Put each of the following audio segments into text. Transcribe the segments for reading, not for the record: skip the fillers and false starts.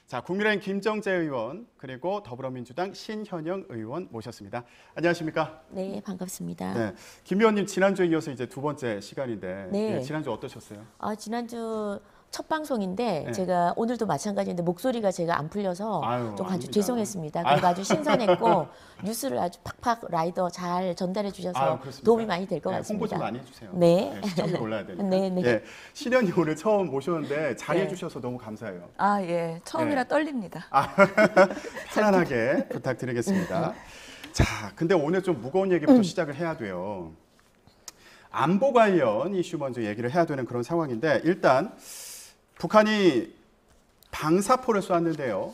자, 국민의힘 김정재 의원 그리고 더불어민주당 신현영 의원 모셨습니다. 안녕하십니까? 네, 반갑습니다. 네, 김 의원님 지난주에 이어서 이제 두 번째 시간인데 네. 예, 지난주 어떠셨어요? 지난주 첫 방송인데 네. 제가 오늘도 마찬가지인데 목소리가 제가 안 풀려서 아유, 좀 아주 아닙니다. 죄송했습니다. 그리고 아주 신선했고 뉴스를 아주 팍팍 라이더 잘 전달해 주셔서 그렇습니까? 도움이 많이 될 것 네, 같습니다. 홍보 좀 많이 해주세요. 네. 시청률 올라야 되니까. 네, 네. 예, 신현이 오늘 처음 모셨는데 자리해 네. 주셔서 너무 감사해요. 예. 처음이라 네. 떨립니다. 편안하게 부탁드리겠습니다. 자, 근데 오늘 좀 무거운 얘기부터 시작을 해야 돼요. 안보 관련 이슈 먼저 얘기를 해야 되는 그런 상황인데 일단 북한이 방사포를 쐈는데요.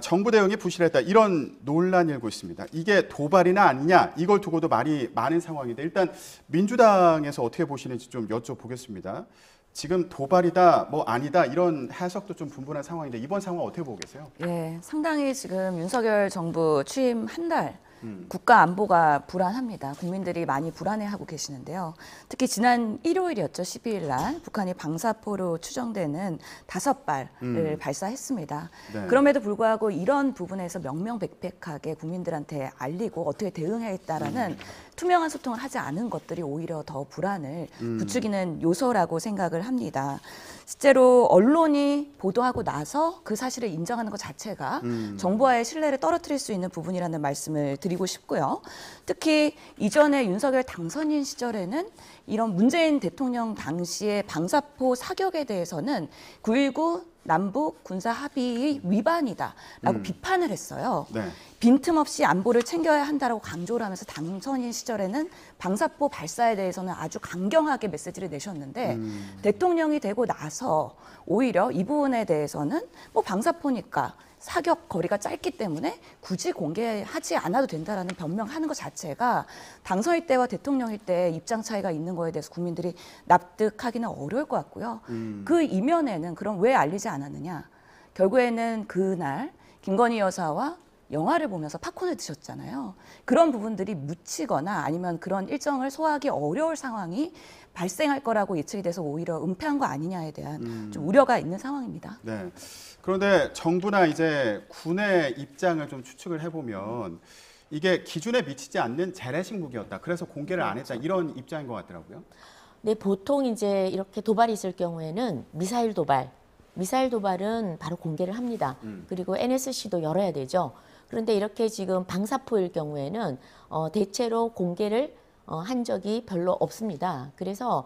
정부 대응이 부실했다 이런 논란이 일고 있습니다. 이게 도발이나 아니냐 이걸 두고도 말이 많은 상황인데 일단 민주당에서 어떻게 보시는지 좀 여쭤보겠습니다. 지금 도발이다 뭐 아니다 이런 해석도 좀 분분한 상황인데 이번 상황 어떻게 보고 계세요? 예, 상당히 지금 윤석열 정부 취임 한 달 국가 안보가 불안합니다. 국민들이 많이 불안해하고 계시는데요. 특히 지난 일요일이었죠. 12일 날 북한이 방사포로 추정되는 5발을 발사했습니다. 네. 그럼에도 불구하고 이런 부분에서 명명백백하게 국민들한테 알리고 어떻게 대응하겠다라는 투명한 소통을 하지 않은 것들이 오히려 더 불안을 부추기는 요소라고 생각을 합니다. 실제로 언론이 보도하고 나서 그 사실을 인정하는 것 자체가 정부와의 신뢰를 떨어뜨릴 수 있는 부분이라는 말씀을 드리고 싶고요. 특히 이전에 윤석열 당선인 시절에는 이런 문재인 대통령 당시의 방사포 사격에 대해서는 9.19 남북 군사 합의의 위반이다라고 비판을 했어요. 네. 빈틈없이 안보를 챙겨야 한다라고 강조를 하면서 당선인 시절에는 방사포 발사에 대해서는 아주 강경하게 메시지를 내셨는데 대통령이 되고 나서 오히려 이 부분에 대해서는 뭐 방사포니까 사격 거리가 짧기 때문에 굳이 공개하지 않아도 된다라는 변명하는 것 자체가 당선일 때와 대통령일 때 입장 차이가 있는 거에 대해서 국민들이 납득하기는 어려울 것 같고요. 그 이면에는 그럼 왜 알리지 않았느냐. 결국에는 그날 김건희 여사와 영화를 보면서 팝콘을 드셨잖아요. 그런 부분들이 묻히거나 아니면 그런 일정을 소화하기 어려울 상황이 발생할 거라고 예측이 돼서 오히려 은폐한 거 아니냐에 대한 좀 우려가 있는 상황입니다. 네. 그런데 정부나 이제 군의 입장을 좀 추측을 해보면 이게 기준에 미치지 않는 재래식 무기였다. 그래서 공개를 안 했다. 이런 입장인 것 같더라고요. 네, 보통 이제 이렇게 도발이 있을 경우에는 미사일 도발은 바로 공개를 합니다. 그리고 NSC도 열어야 되죠. 그런데 이렇게 지금 방사포일 경우에는 대체로 공개를 한 적이 별로 없습니다. 그래서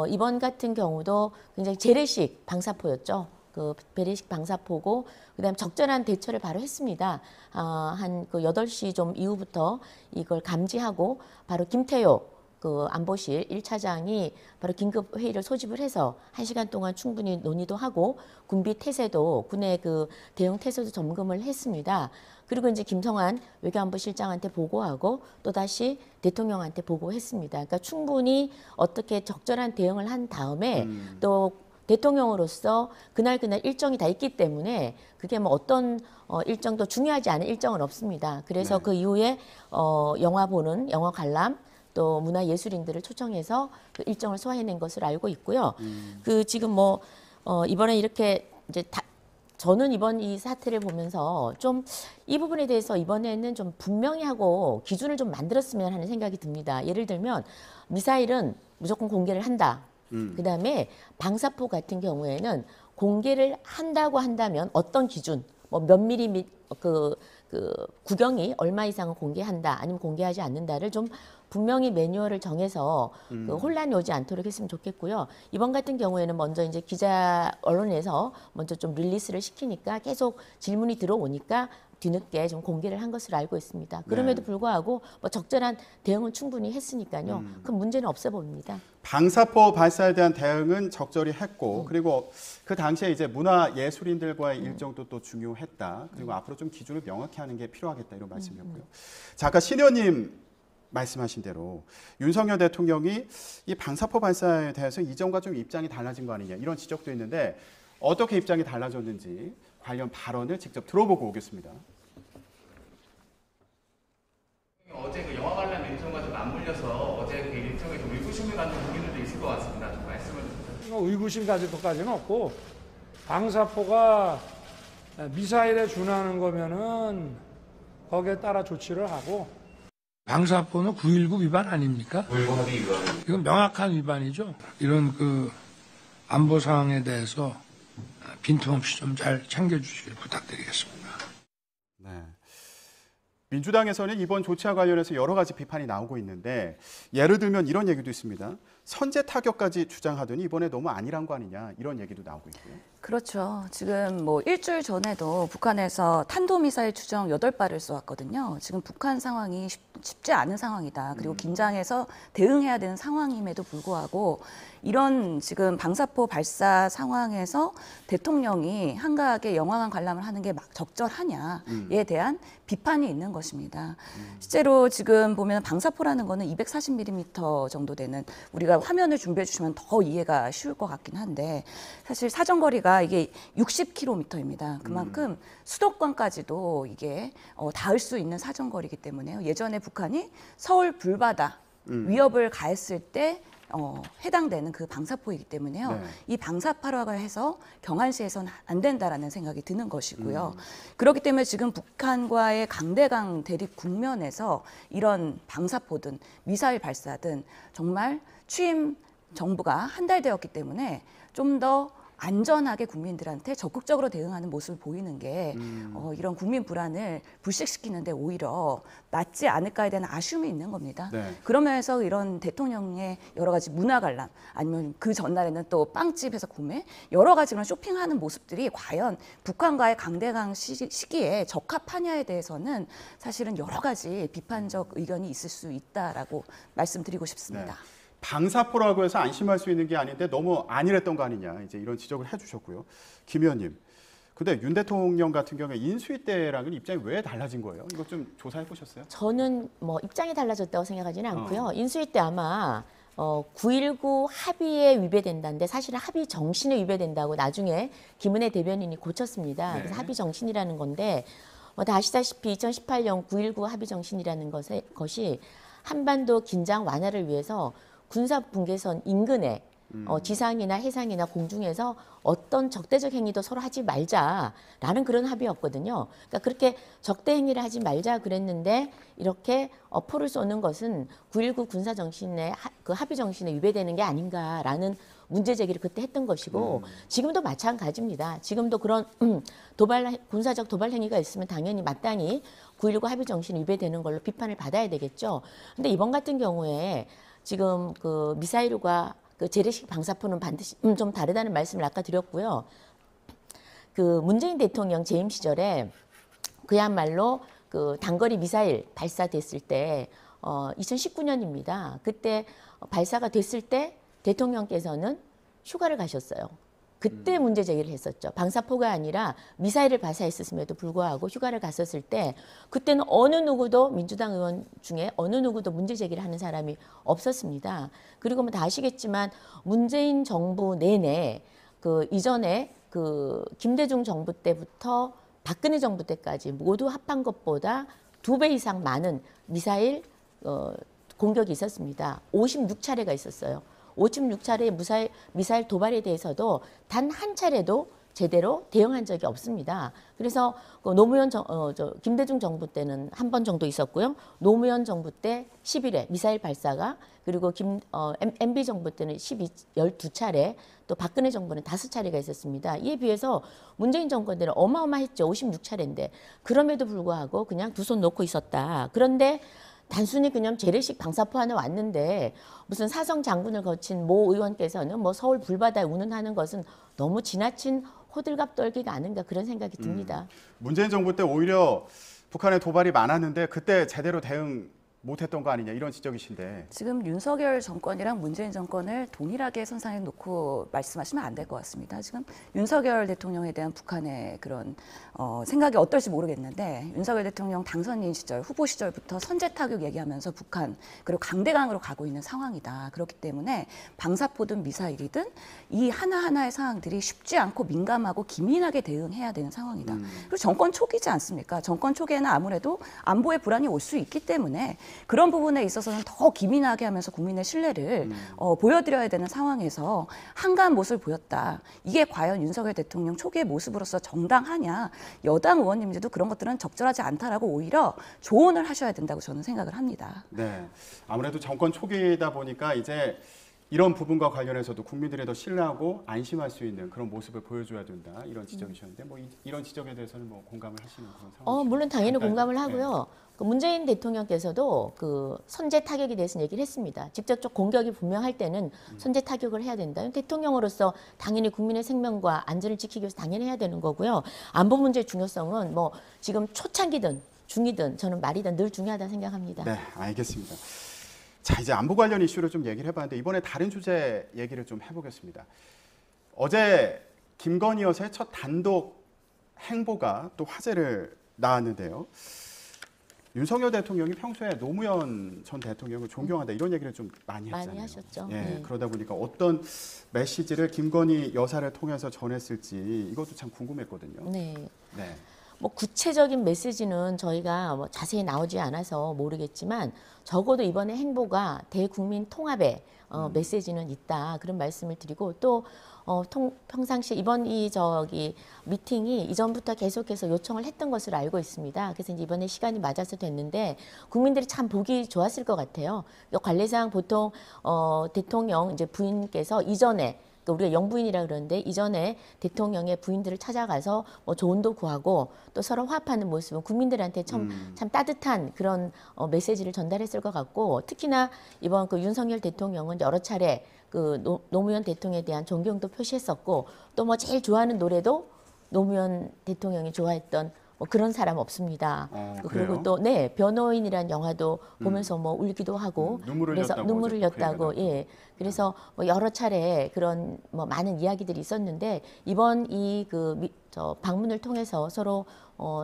이번 같은 경우도 굉장히 재래식 방사포였죠. 그 재래식 방사포고 그다음 적절한 대처를 바로 했습니다. 한 그 8시 좀 이후부터 이걸 감지하고 바로 김태효 그 안보실 1차장이 바로 긴급 회의를 소집을 해서 1시간 동안 충분히 논의도 하고 군비 태세도 군의 그 대응 태세도 점검을 했습니다. 그리고 이제 김성한 외교안보실장한테 보고하고 또 다시 대통령한테 보고했습니다. 그러니까 충분히 어떻게 적절한 대응을 한 다음에 또 대통령으로서 그날 일정이 다 있기 때문에 그게 뭐 어떤 일정도 중요하지 않은 일정은 없습니다. 그래서 네. 그 이후에 영화 보는 영화 관람 또 문화예술인들을 초청해서 그 일정을 소화해낸 것으로 알고 있고요. 그 지금 뭐 이번에 이렇게 이제 저는 이번 이 사태를 보면서 좀 이 부분에 대해서 이번에는 좀 분명히 하고 기준을 좀 만들었으면 하는 생각이 듭니다. 예를 들면 미사일은 무조건 공개를 한다. 그다음에 방사포 같은 경우에는 공개를 한다고 한다면 어떤 기준, 뭐 몇 미리 그 구경이 얼마 이상은 공개한다, 아니면 공개하지 않는다를 좀 분명히 매뉴얼을 정해서 그 혼란이 오지 않도록 했으면 좋겠고요. 이번 같은 경우에는 먼저 이제 기자 언론에서 먼저 좀 릴리스를 시키니까 계속 질문이 들어오니까 뒤늦게 좀 공개를 한 것으로 알고 있습니다. 그럼에도 네. 불구하고 뭐 적절한 대응은 충분히 했으니까요. 큰 문제는 없어 보입니다. 방사포 발사에 대한 대응은 적절히 했고 그리고 그 당시에 이제 문화예술인들과의 일정도 또 중요했다. 그리고 앞으로 좀 기준을 명확히 하는 게 필요하겠다 이런 말씀이었고요. 자, 아까 신 의원님 말씀하신 대로 윤석열 대통령이 이 방사포 발사에 대해서 이전과 좀 입장이 달라진 거 아니냐 이런 지적도 있는데 어떻게 입장이 달라졌는지 관련 발언을 직접 들어보고 오겠습니다. 어제 그 영화 관람 일정과 좀 맞물려서 어제 그 일정에 좀 의구심을 갖는 국민들도 있을 것 같습니다. 좀 말씀을 의구심 가질 것까지는 없고 방사포가 미사일에 준하는 거면은 거기에 따라 조치를 하고 방사포는 9.19 위반 아닙니까? 9.19 합의 위반. 이건 명확한 위반이죠. 이런 그 안보 상황에 대해서 빈틈없이 좀 잘 챙겨주시길 부탁드리겠습니다. 네. 민주당에서는 이번 조치와 관련해서 여러 가지 비판이 나오고 있는데 예를 들면 이런 얘기도 있습니다. 선제 타격까지 주장하더니 이번에 너무 아니란 거 아니냐 이런 얘기도 나오고 있고요. 그렇죠. 지금 뭐 일주일 전에도 북한에서 탄도미사일 추정 8발을 쏘았거든요. 지금 북한 상황이 쉽지 않은 상황이다. 그리고 긴장해서 대응해야 되는 상황임에도 불구하고 이런 지금 방사포 발사 상황에서 대통령이 한가하게 영화관 관람을 하는 게 막 적절하냐에 대한 비판이 있는 것입니다. 실제로 지금 보면 방사포라는 거는 240mm 정도 되는 우리가 화면을 준비해 주시면 더 이해가 쉬울 것 같긴 한데 사실 사정거리가 이게 60km입니다. 그만큼 수도권까지도 이게 닿을 수 있는 사정거리이기 때문에요. 예전에 북한이 서울 불바다 위협을 가했을 때 해당되는 그 방사포이기 때문에요. 네. 이 방사파라고 해서 경한시에서는 안 된다라는 생각이 드는 것이고요. 그렇기 때문에 지금 북한과의 강대강 대립 국면에서 이런 방사포든 미사일 발사든 정말 취임 정부가 한 달 되었기 때문에 좀 더 안전하게 국민들한테 적극적으로 대응하는 모습을 보이는 게 이런 국민 불안을 불식시키는데 오히려 낫지 않을까에 대한 아쉬움이 있는 겁니다. 네. 그러면서 이런 대통령의 여러 가지 문화 관람 아니면 그 전날에는 또 빵집에서 구매 여러 가지 그런 쇼핑하는 모습들이 과연 북한과의 강대강 시기에 적합하냐에 대해서는 사실은 여러 가지 비판적 의견이 있을 수 있다라고 말씀드리고 싶습니다. 네. 방사포라고 해서 안심할 수 있는 게 아닌데 너무 안일했던 거 아니냐 이제 이런 지적을 해주셨고요. 김 의원님, 근데 윤 대통령 같은 경우에 인수위 때랑은 입장이 왜 달라진 거예요? 이거 좀 조사해 보셨어요? 저는 뭐 입장이 달라졌다고 생각하지는 않고요. 인수위 때 아마 9.19 합의에 위배된다는데 사실은 합의 정신에 위배된다고 나중에 김은혜 대변인이 고쳤습니다. 네. 그래서 합의 정신이라는 건데 다 아시다시피 2018년 9.19 합의 정신이라는 것이 한반도 긴장 완화를 위해서 군사 분계선 인근에 지상이나 해상이나 공중에서 어떤 적대적 행위도 서로 하지 말자라는 그런 합의였거든요. 그러니까 그렇게 적대 행위를 하지 말자 그랬는데 이렇게 포를 쏘는 것은 9.19 군사 정신의 그 합의 정신에 위배되는 게 아닌가라는 문제 제기를 그때 했던 것이고 지금도 마찬가지입니다. 지금도 그런 군사적 도발 행위가 있으면 당연히 마땅히 9.19 합의 정신 위배되는 걸로 비판을 받아야 되겠죠. 근데 이번 같은 경우에 지금 그 미사일과 그 재래식 방사포는 반드시 좀 다르다는 말씀을 아까 드렸고요. 그 문재인 대통령 재임 시절에 그야말로 그 단거리 미사일 발사됐을 때 2019년입니다. 그때 발사가 됐을 때 대통령께서는 휴가를 가셨어요. 그때 문제 제기를 했었죠. 방사포가 아니라 미사일을 발사했음에도 불구하고 휴가를 갔었을 때 그때는 어느 누구도 민주당 의원 중에 어느 누구도 문제 제기를 하는 사람이 없었습니다. 그리고 뭐 다 아시겠지만 문재인 정부 내내 그 이전에 그 김대중 정부 때부터 박근혜 정부 때까지 모두 합한 것보다 2배 이상 많은 미사일 공격이 있었습니다. 56차례가 있었어요. 56차례의 미사일 도발에 대해서도 단 한 차례도 제대로 대응한 적이 없습니다. 그래서 노무현 김대중 정부 때는 한 번 정도 있었고요. 노무현 정부 때 11회 미사일 발사가 그리고 MB 정부 때는 12차례 또 박근혜 정부는 5차례가 있었습니다. 이에 비해서 문재인 정권 때는 어마어마했죠. 56차례인데 그럼에도 불구하고 그냥 두 손 놓고 있었다. 그런데 단순히 그냥 재래식 방사포 하나 왔는데 무슨 사성 장군을 거친 모 의원께서는 뭐 서울 불바다에 운운하는 것은 너무 지나친 호들갑 떨기가 아닌가 그런 생각이 듭니다. 문재인 정부 때 오히려 북한의 도발이 많았는데 그때 제대로 대응 못했던 거 아니냐 이런 지적이신데 지금 윤석열 정권이랑 문재인 정권을 동일하게 선상에 놓고 말씀하시면 안 될 것 같습니다. 지금 윤석열 대통령에 대한 북한의 그런 생각이 어떨지 모르겠는데 윤석열 대통령 당선인 시절, 후보 시절부터 선제 타격 얘기하면서 북한 그리고 강대강으로 가고 있는 상황이다. 그렇기 때문에 방사포든 미사일이든 이 하나하나의 상황들이 쉽지 않고 민감하고 기민하게 대응해야 되는 상황이다. 그리고 정권 초기지 않습니까? 정권 초기에는 아무래도 안보의 불안이 올 수 있기 때문에 그런 부분에 있어서는 더 기민하게 하면서 국민의 신뢰를 보여드려야 되는 상황에서 한가한 모습을 보였다. 이게 과연 윤석열 대통령 초기의 모습으로서 정당하냐. 여당 의원님들도 그런 것들은 적절하지 않다라고 오히려 조언을 하셔야 된다고 저는 생각을 합니다. 네. 아무래도 정권 초기이다 보니까 이제 이런 부분과 관련해서도 국민들이 더 신뢰하고 안심할 수 있는 그런 모습을 보여줘야 된다. 이런 지적이셨는데 뭐 이런 지적에 대해서는 뭐 공감을 하시는 그런 상황이죠. 물론 당연히 간단히. 공감을 하고요. 그 문재인 대통령께서도 그 선제 타격에 대해서 얘기를 했습니다. 직접적 공격이 분명할 때는 선제 타격을 해야 된다. 대통령으로서 당연히 국민의 생명과 안전을 지키기 위해서 당연히 해야 되는 거고요. 안보 문제의 중요성은 뭐 지금 초창기든 중이든 저는 말이든 늘 중요하다 생각합니다. 네, 알겠습니다. 자, 이제 안보 관련 이슈를 좀 얘기를 해봤는데 이번에 다른 주제 얘기를 좀 해보겠습니다. 어제 김건희 여사의 첫 단독 행보가 또 화제를 낳았는데요. 윤석열 대통령이 평소에 노무현 전 대통령을 존경한다 이런 얘기를 좀 많이 했잖아요. 많이 하셨죠. 예, 네. 그러다 보니까 어떤 메시지를 김건희 여사를 통해서 전했을지 이것도 참 궁금했거든요. 네. 네. 뭐 구체적인 메시지는 저희가 뭐 자세히 나오지 않아서 모르겠지만 적어도 이번에 행보가 대국민 통합의 메시지는 있다 그런 말씀을 드리고 또 평상시 이번 미팅이 이전부터 계속해서 요청을 했던 것으로 알고 있습니다. 그래서 이제 이번에 시간이 맞아서 됐는데 국민들이 참 보기 좋았을 것 같아요. 관례상 보통 대통령 이제 부인께서 이전에 우리가 영부인이라 그러는데 이전에 대통령의 부인들을 찾아가서 뭐 조언도 구하고 또 서로 화합하는 모습은 국민들한테 참 따뜻한 그런 메시지를 전달했을 것 같고 특히나 이번 그 윤석열 대통령은 여러 차례 그 노무현 대통령에 대한 존경도 표시했었고 또 뭐 제일 좋아하는 노래도 노무현 대통령이 좋아했던 뭐 그런 사람 없습니다. 그리고 그래요? 또 변호인이라는 영화도 보면서 뭐 울기도 하고 눈물을 그래서 흘렸다고 눈물을 어제 그 흘렸다고 얘기가 예. 그래서 뭐 여러 차례 그런 뭐 많은 이야기들이 있었는데 이번 저 방문을 통해서 서로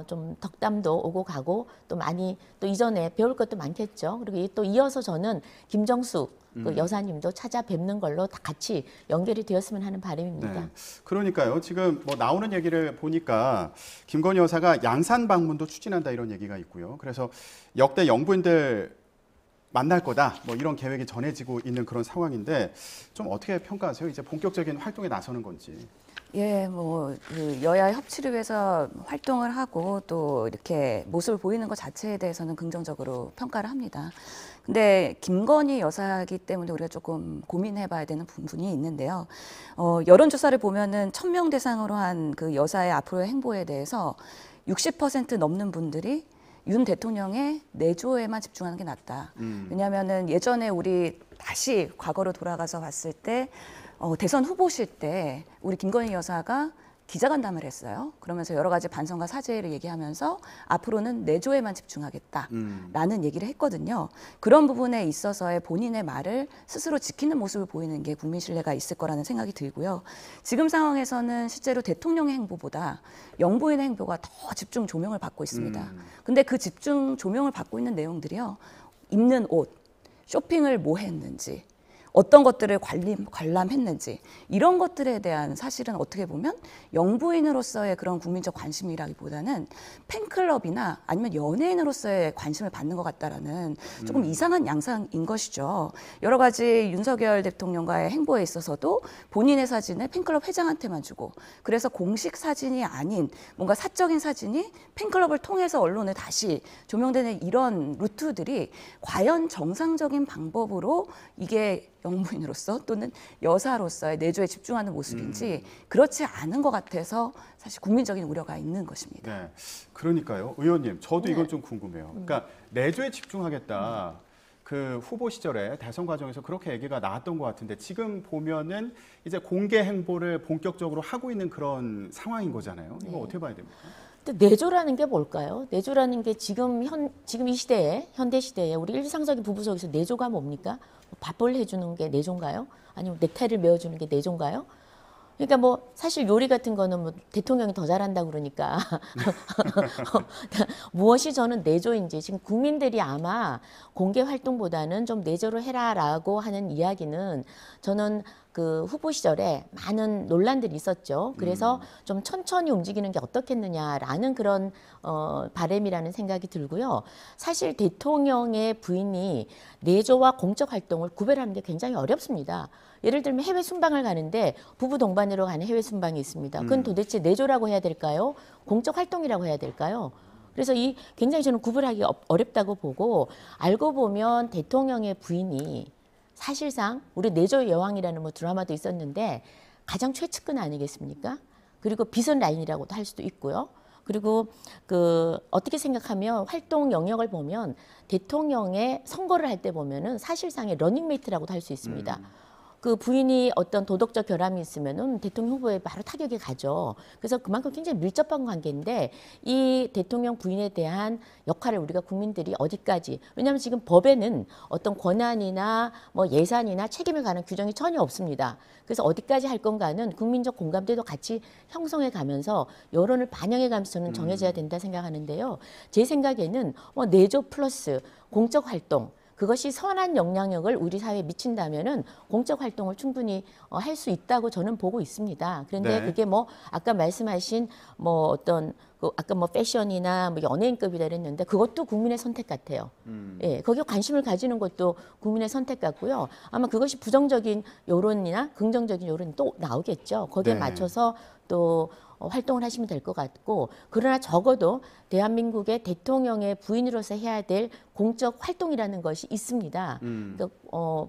좀 덕담도 오고 가고 또 많이 또 이전에 배울 것도 많겠죠. 그리고 또 이어서 저는 김정숙 그 여사님도 찾아뵙는 걸로 다 같이 연결이 되었으면 하는 바람입니다. 네. 그러니까요. 지금 뭐 나오는 얘기를 보니까 김건희 여사가 양산 방문도 추진한다 이런 얘기가 있고요. 그래서 역대 영부인들 만날 거다 뭐 이런 계획이 전해지고 있는 그런 상황인데 좀 어떻게 평가하세요? 이제 본격적인 활동에 나서는 건지. 예, 그 여야 협치를 위해서 활동을 하고 또 이렇게 모습을 보이는 것 자체에 대해서는 긍정적으로 평가를 합니다. 근데 김건희 여사이기 때문에 우리가 조금 고민해봐야 되는 부분이 있는데요. 여론조사를 보면은 1000명 대상으로 한 그 여사의 앞으로의 행보에 대해서 60% 넘는 분들이 윤 대통령의 내조에만 집중하는 게 낫다. 왜냐하면은 예전에 우리 다시 과거로 돌아가서 봤을 때 대선 후보실 때 우리 김건희 여사가 기자간담을 했어요. 그러면서 여러 가지 반성과 사죄를 얘기하면서 앞으로는 내조에만 집중하겠다라는 얘기를 했거든요. 그런 부분에 있어서의 본인의 말을 스스로 지키는 모습을 보이는 게 국민 신뢰가 있을 거라는 생각이 들고요. 지금 상황에서는 실제로 대통령의 행보보다 영부인의 행보가 더 집중 조명을 받고 있습니다. 근데 그 집중 조명을 받고 있는 내용들이요. 입는 옷, 쇼핑을 뭐 했는지, 어떤 것들을 관람했는지 이런 것들에 대한 사실은 어떻게 보면 영부인으로서의 그런 국민적 관심이라기보다는 팬클럽이나 아니면 연예인으로서의 관심을 받는 것 같다라는 조금 이상한 양상인 것이죠. 여러 가지 윤석열 대통령과의 행보에 있어서도 본인의 사진을 팬클럽 회장한테만 주고 그래서 공식 사진이 아닌 뭔가 사적인 사진이 팬클럽을 통해서 언론에 다시 조명되는 이런 루트들이 과연 정상적인 방법으로 이게 영부인으로서 또는 여사로서의 내조에 집중하는 모습인지 그렇지 않은 것 같아서 사실 국민적인 우려가 있는 것입니다. 네, 그러니까요. 의원님, 저도 이건 좀 궁금해요. 그러니까 내조에 집중하겠다. 그 후보 시절에 대선 과정에서 그렇게 얘기가 나왔던 것 같은데 지금 보면은 이제 공개 행보를 본격적으로 하고 있는 그런 상황인 거잖아요. 이거 어떻게 봐야 됩니까? 근데 내조라는 게 뭘까요? 내조라는 게 지금 이 시대에 현대 시대에 우리 일상적인 부부 속에서 내조가 뭡니까? 밥을 해주는 게 내조인가요? 아니면 넥타이를 메어주는 게 내조인가요? 그러니까 뭐 사실 요리 같은 거는 뭐 대통령이 더 잘한다고 그러니까 무엇이 저는 내조인지 지금 국민들이 아마 공개 활동보다는 좀 내조를 해라라고 하는 이야기는 저는 그 후보 시절에 많은 논란들이 있었죠. 그래서 좀 천천히 움직이는 게 어떻겠느냐라는 그런 바람이라는 생각이 들고요. 사실 대통령의 부인이 내조와 공적 활동을 구별하는 게 굉장히 어렵습니다. 예를 들면 해외 순방을 가는데 부부 동반으로 가는 해외 순방이 있습니다. 그건 도대체 내조라고 해야 될까요? 공적 활동이라고 해야 될까요? 그래서 이 굉장히 저는 구분하기 어렵다고 보고, 알고 보면 대통령의 부인이 사실상 우리 내조의 여왕이라는 뭐 드라마도 있었는데 가장 최측근 아니겠습니까? 그리고 비선 라인이라고도 할 수도 있고요. 그리고 그 어떻게 생각하면 활동 영역을 보면 대통령의 선거를 할 때 보면은 사실상의 러닝메이트라고도 할 수 있습니다. 그 부인이 어떤 도덕적 결함이 있으면은 대통령 후보에 바로 타격이 가죠. 그래서 그만큼 굉장히 밀접한 관계인데 이 대통령 부인에 대한 역할을 우리가 국민들이 어디까지, 왜냐하면 지금 법에는 어떤 권한이나 뭐 예산이나 책임을 가는 규정이 전혀 없습니다. 그래서 어디까지 할 건가는 국민적 공감대도 같이 형성해 가면서 여론을 반영해 가면서 저는 정해져야 된다 생각하는데요. 제 생각에는 내조 플러스 공적 활동, 그것이 선한 영향력을 우리 사회에 미친다면은 공적 활동을 충분히 할 수 있다고 저는 보고 있습니다. 그런데 네. 그게 뭐 아까 말씀하신 뭐 어떤 그 아까 뭐 패션이나 뭐 연예인급이라 그랬는데 그것도 국민의 선택 같아요. 예, 거기에 관심을 가지는 것도 국민의 선택 같고요. 아마 그것이 부정적인 여론이나 긍정적인 여론이 또 나오겠죠. 거기에 네. 맞춰서 또 활동을 하시면 될 것 같고, 그러나 적어도 대한민국의 대통령의 부인으로서 해야 될 공적 활동이라는 것이 있습니다. 그러니까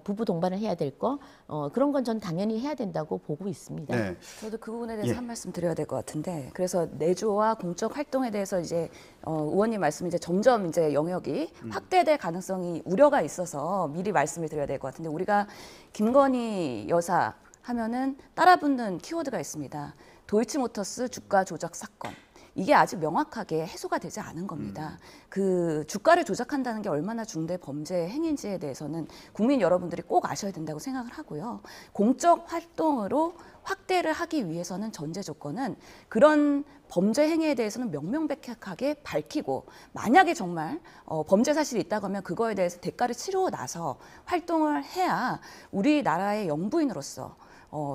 부부 동반을 해야 될 거, 그런 건 전 당연히 해야 된다고 보고 있습니다. 네. 저도 그 부분에 대해서 예. 한 말씀 드려야 될 것 같은데, 그래서 내조와 공적 활동에 대해서 이제 의원님 말씀 이제 점점 이제 영역이 확대될 가능성이 우려가 있어서 미리 말씀을 드려야 될 것 같은데, 우리가 김건희 여사 하면은 따라붙는 키워드가 있습니다. 도이치모터스 주가 조작 사건. 이게 아직 명확하게 해소가 되지 않은 겁니다. 그 주가를 조작한다는 게 얼마나 중대 범죄 행위인지에 대해서는 국민 여러분들이 꼭 아셔야 된다고 생각을 하고요. 공적 활동으로 확대를 하기 위해서는 전제 조건은 그런 범죄 행위에 대해서는 명명백백하게 밝히고, 만약에 정말 범죄 사실이 있다고 하면 그거에 대해서 대가를 치르고 나서 활동을 해야 우리나라의 영부인으로서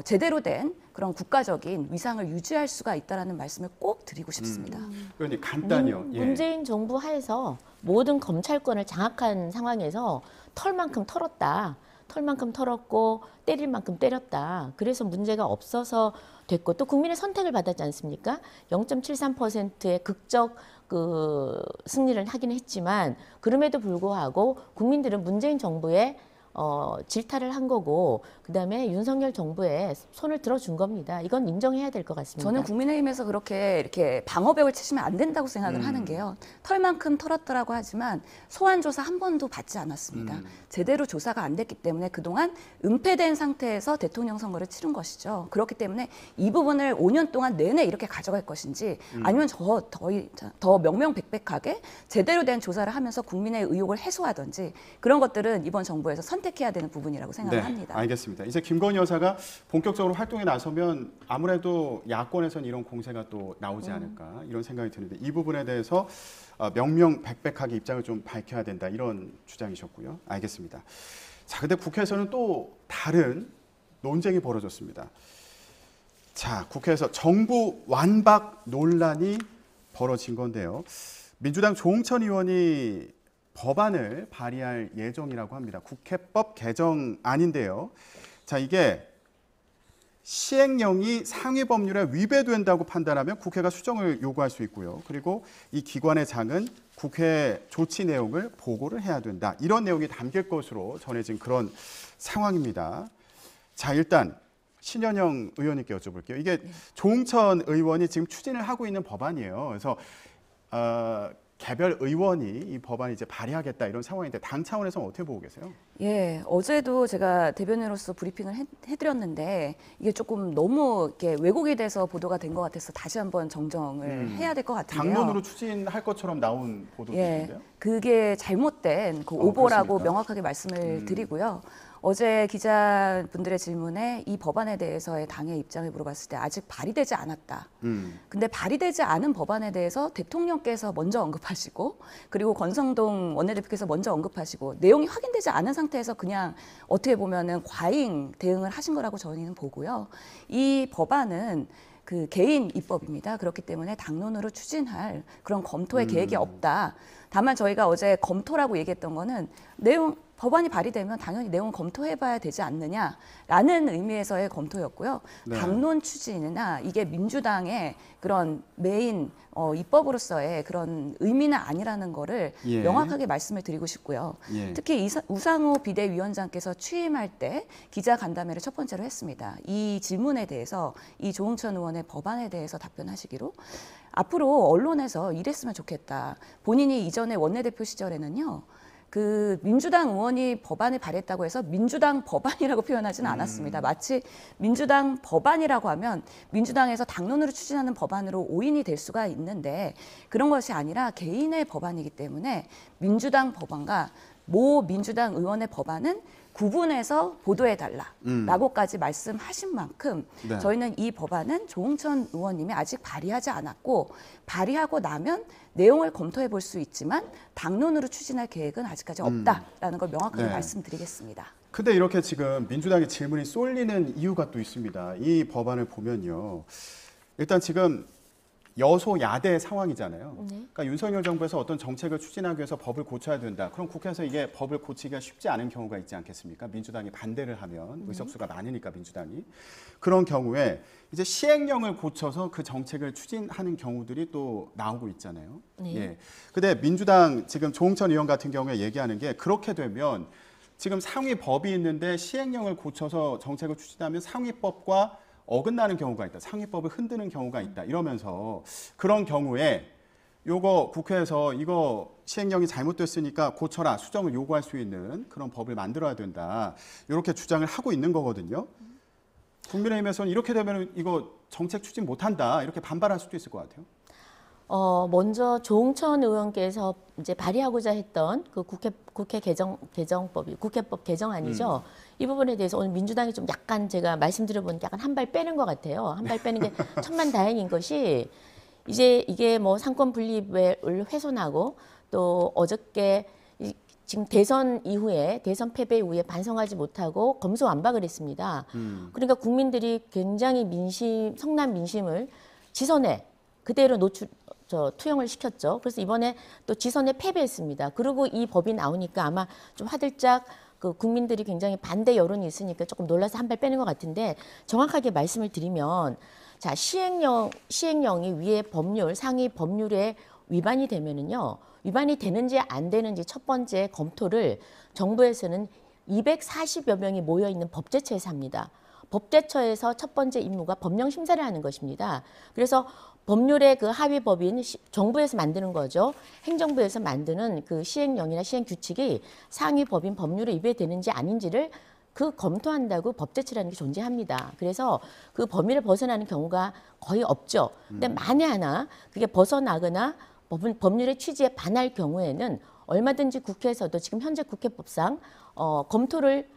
제대로 된 그런 국가적인 위상을 유지할 수가 있다는 말씀을 꼭 드리고 싶습니다. 의원님 간단히요. 예. 문재인 정부 하에서 모든 검찰권을 장악한 상황에서 털만큼 털었다. 털만큼 털었고 때릴 만큼 때렸다. 그래서 문제가 없어서 됐고, 또 국민의 선택을 받았지 않습니까? 0.73%의 극적 그 승리를 하긴 했지만, 그럼에도 불구하고 국민들은 문재인 정부의 질타를 한 거고, 그다음에 윤석열 정부에 손을 들어준 겁니다. 이건 인정해야 될 것 같습니다. 저는 국민의힘에서 그렇게 이렇게 방어벽을 치시면 안 된다고 생각을 하는 게요. 털만큼 털었더라고 하지만 소환 조사 한 번도 받지 않았습니다. 제대로 조사가 안 됐기 때문에 그동안 은폐된 상태에서 대통령 선거를 치른 것이죠. 그렇기 때문에 이 부분을 5년 동안 내내 이렇게 가져갈 것인지, 아니면 더 명명백백하게 제대로 된 조사를 하면서 국민의 의혹을 해소하든지, 그런 것들은 이번 정부에서 선택해야 되는 부분이라고 생각을 합니다. 알겠습니다. 이제 김건희 여사가 본격적으로 활동에 나서면 아무래도 야권에서는 이런 공세가 또 나오지 않을까, 이런 생각이 드는데, 이 부분에 대해서 명명백백하게 입장을 좀 밝혀야 된다, 이런 주장이셨고요. 알겠습니다. 자, 근데 국회에서는 또 다른 논쟁이 벌어졌습니다. 자, 국회에서 정부 완박 논란이 벌어진 건데요. 민주당 조홍천 의원이 법안을 발의할 예정이라고 합니다. 국회법 개정안인데요. 자, 이게 시행령이 상위 법률에 위배된다고 판단하면 국회가 수정을 요구할 수 있고요. 그리고 이 기관의 장은 국회 조치 내용을 보고를 해야 된다. 이런 내용이 담길 것으로 전해진 그런 상황입니다. 자, 일단 신현영 의원님께 여쭤볼게요. 이게 조홍천 의원이 지금 추진을 하고 있는 법안이에요. 그래서 개별 의원이 이 법안을 이제 발의하겠다, 이런 상황인데 당 차원에서는 어떻게 보고 계세요? 예, 어제도 제가 대변인으로서 브리핑을 해드렸는데, 이게 조금 너무 이렇게 왜곡이 돼서 보도가 된 것 같아서 다시 한번 정정을 해야 될 것 같은데요. 당론으로 추진할 것처럼 나온 보도도 예, 있는데요. 그게 잘못된 그 오보라고 그렇습니까? 명확하게 말씀을 드리고요. 어제 기자분들의 질문에 이 법안에 대해서의 당의 입장을 물어봤을 때 아직 발의되지 않았다. 근데 발의되지 않은 법안에 대해서 대통령께서 먼저 언급하시고 그리고 권성동 원내대표께서 먼저 언급하시고 내용이 확인되지 않은 상태에서 그냥 어떻게 보면은 과잉 대응을 하신 거라고 저희는 보고요. 이 법안은 그 개인 입법입니다. 그렇기 때문에 당론으로 추진할 그런 검토의 계획이 없다. 다만 저희가 어제 검토라고 얘기했던 거는 법안이 발의되면 당연히 내용 검토해봐야 되지 않느냐라는 의미에서의 검토였고요. 네. 당론 추진이나 이게 민주당의 그런 메인 입법으로서의 그런 의미는 아니라는 거를 예. 명확하게 말씀을 드리고 싶고요. 예. 특히 우상호 비대위원장께서 취임할 때 기자 간담회를 첫 번째로 했습니다. 이 질문에 대해서 이 조응천 의원의 법안에 대해서 답변하시기로 앞으로 언론에서 이랬으면 좋겠다. 본인이 이전에 원내대표 시절에는요. 그 민주당 의원이 법안을 발의했다고 해서 민주당 법안이라고 표현하지는 않았습니다. 마치 민주당 법안이라고 하면 민주당에서 당론으로 추진하는 법안으로 오인이 될 수가 있는데 그런 것이 아니라 개인의 법안이기 때문에 민주당 법안과 모 민주당 의원의 법안은 구분해서 보도해달라라고까지 말씀하신 만큼 네. 저희는 이 법안은 조응천 의원님이 아직 발의하지 않았고 발의하고 나면 내용을 검토해 볼 수 있지만 당론으로 추진할 계획은 아직까지 없다라는 걸 명확하게 네. 말씀드리겠습니다. 근데 이렇게 지금 민주당의 질문이 쏠리는 이유가 또 있습니다. 이 법안을 보면요. 일단 지금 여소야대 상황이잖아요. 네. 그러니까 윤석열 정부에서 어떤 정책을 추진하기 위해서 법을 고쳐야 된다. 그럼 국회에서 이게 법을 고치기가 쉽지 않은 경우가 있지 않겠습니까? 민주당이 반대를 하면 의석수가 많으니까 민주당이. 그런 경우에 이제 시행령을 고쳐서 그 정책을 추진하는 경우들이 또 나오고 있잖아요. 네. 예. 근데 민주당 지금 조응천 의원 같은 경우에 얘기하는 게 그렇게 되면 지금 상위 법이 있는데 시행령을 고쳐서 정책을 추진하면 상위법과 어긋나는 경우가 있다. 상위법을 흔드는 경우가 있다. 이러면서 그런 경우에 요거 국회에서 이거 시행령이 잘못됐으니까 고쳐라. 수정을 요구할 수 있는 그런 법을 만들어야 된다. 이렇게 주장을 하고 있는 거거든요. 국민의힘에서는 이렇게 되면 이거 정책 추진 못한다. 이렇게 반발할 수도 있을 것 같아요. 먼저 조응천 의원께서 이제 발의하고자 했던 그 국회 개정법이 국회법 개정안이죠. 이 부분에 대해서 오늘 민주당이 좀 약간 제가 말씀드려보니까 약간 한 발 빼는 것 같아요. 한 발 빼는 게 천만다행인 것이 이제 이게 뭐 상권 분립을 훼손하고 또 어저께 지금 대선 이후에 대선 패배 이후에 반성하지 못하고 검수완박을 했습니다. 그러니까 국민들이 굉장히 성난 민심을 지선에 그대로 투영을 시켰죠. 그래서 이번에 또 지선에 패배했습니다. 그리고 이 법이 나오니까 아마 좀 화들짝 그 국민들이 굉장히 반대 여론이 있으니까 조금 놀라서 한 발 빼는 것 같은데 정확하게 말씀을 드리면 자 시행령이 위에 상위 법률에 위반이 되면은요. 위반이 되는지 안 되는지 첫 번째 검토를 정부에서는 240여 명이 모여 있는 법제처에서 합니다. 법제처에서 첫 번째 임무가 법령 심사를 하는 것입니다. 그래서 법률의 그 하위 법인 정부에서 만드는 거죠. 행정부에서 만드는 그 시행령이나 시행규칙이 상위 법인 법률에 위배되는지 아닌지를 검토한다고 법제처라는 게 존재합니다. 그래서 그 범위를 벗어나는 경우가 거의 없죠. 근데 만에 하나 그게 벗어나거나 법률의 취지에 반할 경우에는 얼마든지 국회에서도 지금 현재 국회법상 검토를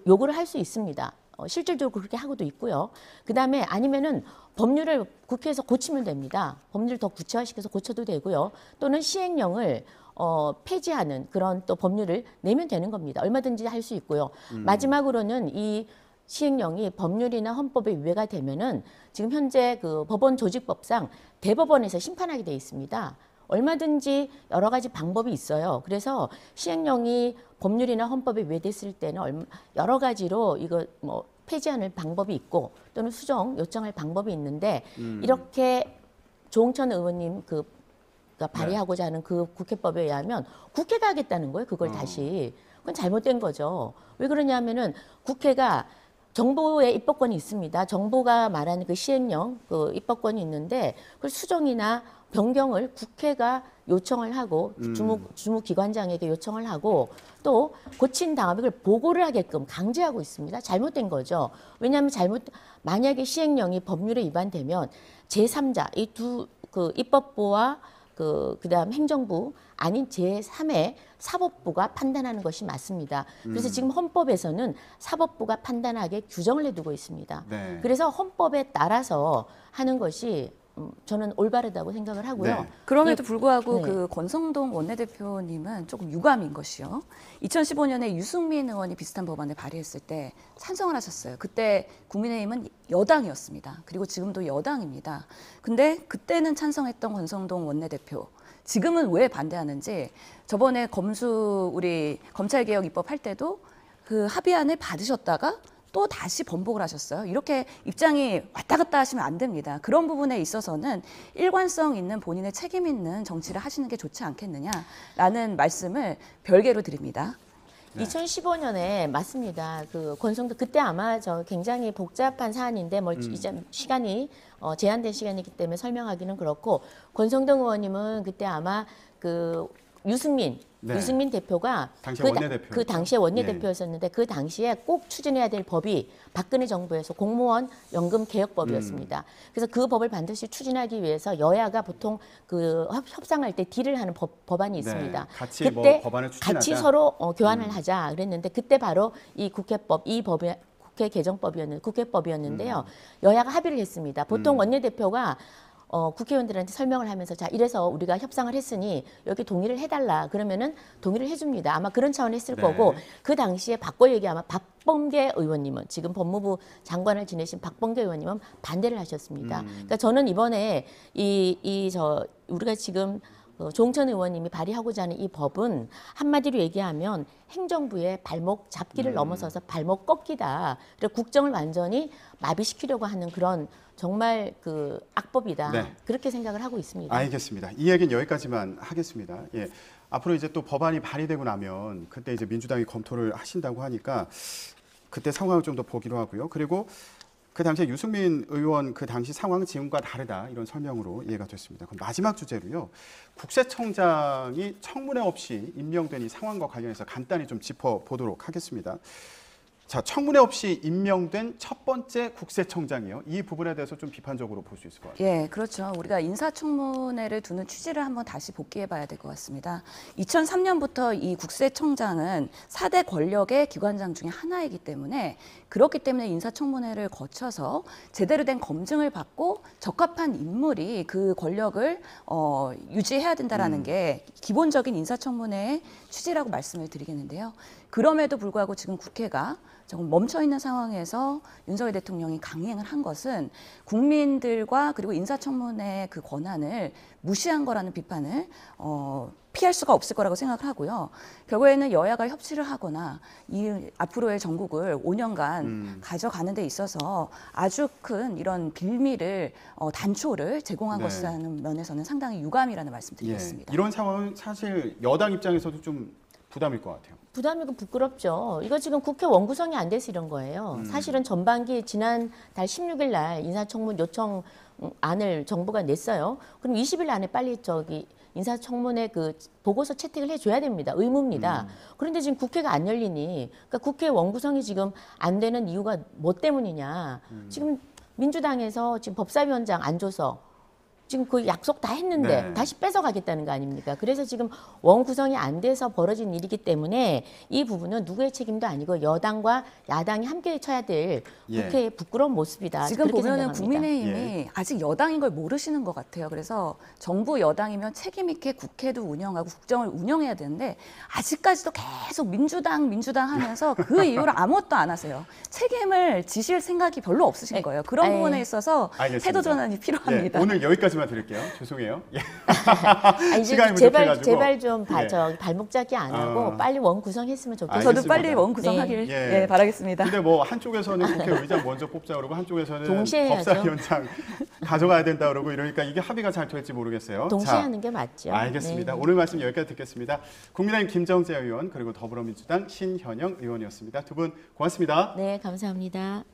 요구를 할 수 있습니다. 실질적으로 그렇게 하고도 있고요. 그다음에 아니면은 법률을 국회에서 고치면 됩니다. 법률을 더 구체화시켜서 고쳐도 되고요. 또는 시행령을 폐지하는 그런 또 법률을 내면 되는 겁니다. 얼마든지 할 수 있고요. 마지막으로는 이 시행령이 법률이나 헌법에 위배가 되면은 지금 현재 그 법원 조직법상 대법원에서 심판하게 돼 있습니다. 얼마든지 여러 가지 방법이 있어요. 그래서 시행령이 법률이나 헌법에 위배됐을 때는 여러 가지로 이거 뭐 폐지하는 방법이 있고 또는 수정 요청할 방법이 있는데 이렇게 조응천 의원님 발의하고자 하는 그 국회법에 의하면 국회가 하겠다는 거예요. 그걸 다시. 그건 잘못된 거죠. 왜 그러냐면은 국회가 정부의 입법권이 있습니다. 정부가 말하는 그 시행령, 그 입법권이 있는데 그 수정이나 변경을 국회가 요청을 하고 주무기관장에게 요청을 하고 또 고친 다음에 그걸 보고를 하게끔 강제하고 있습니다. 잘못된 거죠. 왜냐하면 만약에 시행령이 법률에 위반되면 제3자 이 두 그 입법부와 그다음 행정부 아닌 제3의 사법부가 판단하는 것이 맞습니다. 그래서 지금 헌법에서는 사법부가 판단하게 규정을 해두고 있습니다. 네. 그래서 헌법에 따라서 하는 것이 저는 올바르다고 생각을 하고요. 네. 그럼에도 불구하고 네. 그 권성동 원내대표님은 조금 유감인 것이요. 2015년에 유승민 의원이 비슷한 법안을 발의했을 때 찬성을 하셨어요. 그때 국민의힘은 여당이었습니다. 그리고 지금도 여당입니다. 근데 그때는 찬성했던 권성동 원내대표, 지금은 왜 반대하는지 저번에 우리 검찰개혁 입법할 때도 그 합의안을 받으셨다가 또 다시 번복을 하셨어요. 이렇게 입장이 왔다 갔다 하시면 안 됩니다. 그런 부분에 있어서는 일관성 있는 본인의 책임 있는 정치를 하시는 게 좋지 않겠느냐라는 말씀을 별개로 드립니다. 2015년에 맞습니다. 그 권성도 그때 아마 저 굉장히 복잡한 사안인데 뭐 이제 시간이 제한된 시간이기 때문에 설명하기는 그렇고 권성동 의원님은 그때 아마 그 유승민 대표가 당시에 원내대표였죠. 그 당시에 원내대표였었는데 그 당시에 꼭 추진해야 될 법이 박근혜 정부에서 공무원 연금 개혁법이었습니다. 그래서 그 법을 반드시 추진하기 위해서 여야가 보통 그 협상할 때 딜을 하는 법안이 있습니다. 같이 그때 뭐 법안을 추진하자. 같이 서로 교환을 하자 그랬는데 그때 바로 이 국회법 이 법이 국회법이었는데요. 여야가 합의를 했습니다. 보통 원내대표가 국회의원들한테 설명을 하면서 자 이래서 우리가 협상을 했으니 여기 동의를 해달라 그러면은 동의를 해줍니다. 아마 그런 차원 했을 거고 그 당시에 바꿔 얘기하면 박범계 의원님은 지금 법무부 장관을 지내신 박범계 의원님은 반대를 하셨습니다. 그러니까 저는 이번에 우리가 지금 조홍천 의원님이 발의하고자 하는 이 법은 한마디로 얘기하면 행정부의 발목 잡기를 넘어서서 발목 꺾기다. 그리고 국정을 완전히 마비시키려고 하는 그런 정말 그 악법이다. 네. 그렇게 생각을 하고 있습니다. 알겠습니다. 이 얘기는 여기까지만 하겠습니다. 예. 앞으로 이제 또 법안이 발의되고 나면 그때 이제 민주당이 검토를 하신다고 하니까 그때 상황을 좀 더 보기로 하고요. 그리고 그 당시에 유승민 의원 그 당시 상황은 지금과 다르다 이런 설명으로 이해가 됐습니다. 그럼 마지막 주제로요. 국세청장이 청문회 없이 임명된 이 상황과 관련해서 간단히 좀 짚어보도록 하겠습니다. 자, 청문회 없이 임명된 첫 번째 국세청장이요. 이 부분에 대해서 좀 비판적으로 볼 수 있을 것 같아요. 예, 그렇죠. 우리가 인사청문회를 두는 취지를 한번 다시 복귀해 봐야 될 것 같습니다. 2003년부터 이 국세청장은 4대 권력의 기관장 중에 하나이기 때문에 그렇기 때문에 인사청문회를 거쳐서 제대로 된 검증을 받고 적합한 인물이 그 권력을 유지해야 된다라는 게 기본적인 인사청문회의 취지라고 말씀을 드리겠는데요. 그럼에도 불구하고 지금 국회가 조금 멈춰 있는 상황에서 윤석열 대통령이 강행을 한 것은 국민들과 그리고 인사청문회의 그 권한을 무시한 거라는 비판을 피할 수가 없을 거라고 생각을 하고요. 결국에는 여야가 협치를 하거나 이 앞으로의 전국을 5년간 가져가는 데 있어서 아주 큰 이런 빌미를 단초를 제공한 것이라는 면에서는 상당히 유감이라는 말씀드리겠습니다. 예. 이런 상황은 사실 여당 입장에서도 좀 부담일 것 같아요. 부담이고 부끄럽죠. 이거 지금 국회 원구성이 안 돼서 이런 거예요. 사실은 전반기 지난 달 16일 날 인사청문 요청안을 정부가 냈어요. 그럼 20일 안에 빨리 인사청문회 그 보고서 채택을 해줘야 됩니다. 의무입니다. 그런데 지금 국회가 안 열리니, 그러니까 국회 원구성이 지금 안 되는 이유가 뭐 때문이냐. 지금 민주당에서 지금 법사위원장 안 줘서 지금 그 약속 다 했는데 다시 뺏어가겠다는 거 아닙니까? 그래서 지금 원 구성이 안 돼서 벌어진 일이기 때문에 이 부분은 누구의 책임도 아니고 여당과 야당이 함께 쳐야 될 국회의 부끄러운 모습이다. 지금 그렇게 보면은 생각합니다. 국민의힘이 아직 여당인 걸 모르시는 것 같아요. 그래서 정부 여당이면 책임 있게 국회도 운영하고 국정을 운영해야 되는데 아직까지도 계속 민주당 하면서 그 이후로 아무것도 안 하세요. 책임을 지실 생각이 별로 없으신 거예요. 그런 부분에 있어서 알겠습니다. 태도 전환이 필요합니다. 예, 오늘 여기까지만 드릴게요. 죄송해요. 예. 아니, 시간이 제발 좀 발목 잡기 안 하고 빨리 원 구성했으면 좋겠어요. 저도 빨리 원 구성하길 네. 바라겠습니다. 근데 뭐 한쪽에서는 국회의장 먼저 뽑자 그러고 한쪽에서는 동시에 해야죠. 법사위원장 가져가야 된다 그러고 이러니까 이게 합의가 잘 될지 모르겠어요. 동시에 하는 게 맞죠. 알겠습니다. 네. 오늘 말씀 여기까지 듣겠습니다. 국민의힘 김정재 의원 그리고 더불어민주당 신현영 의원이었습니다. 두 분 고맙습니다. 네, 감사합니다.